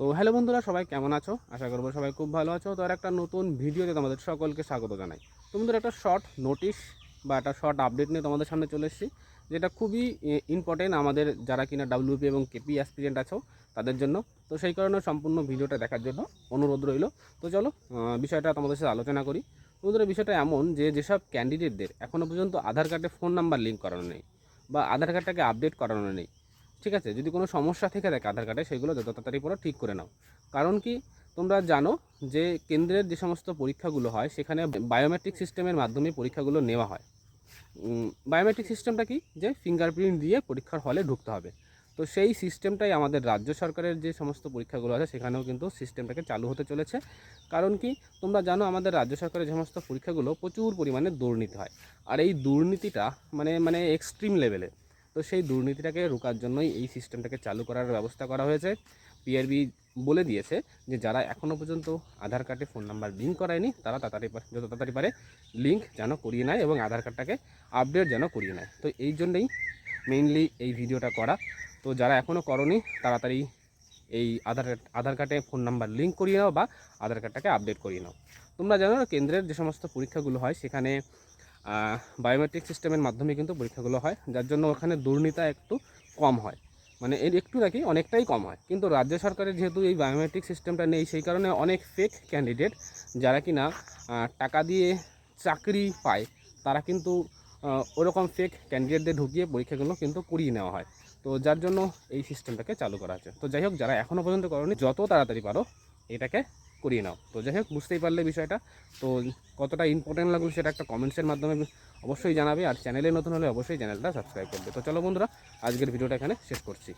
তো হ্যালো বন্ধুরা, সবাই কেমন আছো? আশা করবো সবাই খুব ভালো আছো। তো আর একটা নতুন ভিডিওতে তোমাদের সকলকে স্বাগত জানাই। তোমাদের একটা শর্ট নোটিশ বা একটা শর্ট আপডেট নিয়ে তোমাদের সামনে চলে এসেছি, যেটা খুবই ইম্পর্টেন্ট আমাদের যারা কিনা ডাব্লিউপি এবং কেপি অ্যাসপিরিয়েন্ট আছো তাদের জন্য। তো সেই কারণে সম্পূর্ণ ভিডিওটা দেখার জন্য অনুরোধ রইল। তো চলো বিষয়টা তোমাদের সাথে আলোচনা করি। তোমাদের বিষয়টা এমন যে যেসব ক্যান্ডিডেটদের এখনও পর্যন্ত আধার কার্ডে ফোন নাম্বার লিঙ্ক করানো নেই বা আধার কার্ডটাকে আপডেট করানো নেই, ঠিক আছে, যদি কোনো সমস্যা থেকে থাকে আধার কার্ডে, সেগুলো যত তাড়াতাড়ি পরে ঠিক করে নাও। কারণ কি, তোমরা জানো যে কেন্দ্রের যে সমস্ত পরীক্ষাগুলো হয় সেখানে বায়োমেট্রিক সিস্টেমের মাধ্যমে পরীক্ষাগুলো নেওয়া হয়। বায়োমেট্রিক সিস্টেমটা কি, যে ফিঙ্গারপ্রিন্ট দিয়ে পরীক্ষার হলে ঢুকতে হবে। তো সেই সিস্টেমটাই আমাদের রাজ্য সরকারের যে সমস্ত পরীক্ষাগুলো আছে সেখানেও কিন্তু সিস্টেমটাকে চালু হতে চলেছে। কারণ কি, তোমরা জানো আমাদের রাজ্য সরকারের যে সমস্ত পরীক্ষাগুলো প্রচুর পরিমাণে দুর্নীতি হয়, আর এই দুর্নীতিটা মানে এক্সট্রিম লেভেলে। তো সেই দুর্নীতিটাকে রোকার জন্যই এই সিস্টেমটাকে চালু করার ব্যবস্থা করা হয়েছে। পিআরবি বলে দিয়েছে যে যারা এখনও পর্যন্ত আধার কার্ডে ফোন নাম্বার লিঙ্ক করায়নি তারা যত তাড়াতাড়ি পারে লিঙ্ক যেন করিয়ে নেয় এবং আধার কার্ডটাকে আপডেট যেন করিয়ে নেয়। তো এই জন্যই মেইনলি এই ভিডিওটা করা। তো যারা এখনও করনি তাড়াতাড়ি এই আধার কার্ডে ফোন নাম্বার লিঙ্ক করিয়ে নাও বা আধার কার্ডটাকে আপডেট করিয়ে নাও। তোমরা জানো কেন্দ্রের যে সমস্ত পরীক্ষাগুলো হয় সেখানে বায়োমেট্রিক সিস্টেমের মাধ্যমে কিন্তু পরীক্ষাগুলো হয়, যার জন্য ওখানে দুর্নীতি একটু কম হয়, মানে এর একটু নাকি অনেকটাই কম হয়। কিন্তু রাজ্য সরকারের যেহেতু এই বায়োমেট্রিক সিস্টেমটা নেই, সেই কারণে অনেক ফেক ক্যান্ডিডেট যারা কিনা টাকা দিয়ে চাকরি পায়, তারা কিন্তু ওরকম ফেক ক্যান্ডিডেটদের ঢুকিয়ে পরীক্ষাগুলো কিন্তু করিয়ে নেওয়া হয়। তো যার জন্য এই সিস্টেমটাকে চালু করা হচ্ছে। তো যাই হোক, যারা এখনও পর্যন্ত করোনি যত তাড়াতাড়ি পারো এটাকে করিয়ে নাও। তো যাই হোক, বুঝতেই পারলে বিষয়টা। তো কতটা ইম্পর্টেন্ট লাগলো সেটা একটা কমেন্টসের মাধ্যমে অবশ্যই জানাবে, আর চ্যানেলে নতুন হলে অবশ্যই চ্যানেলটা সাবস্ক্রাইব করবে। তো চলো বন্ধুরা, আজকের ভিডিওটা এখানে শেষ করছি।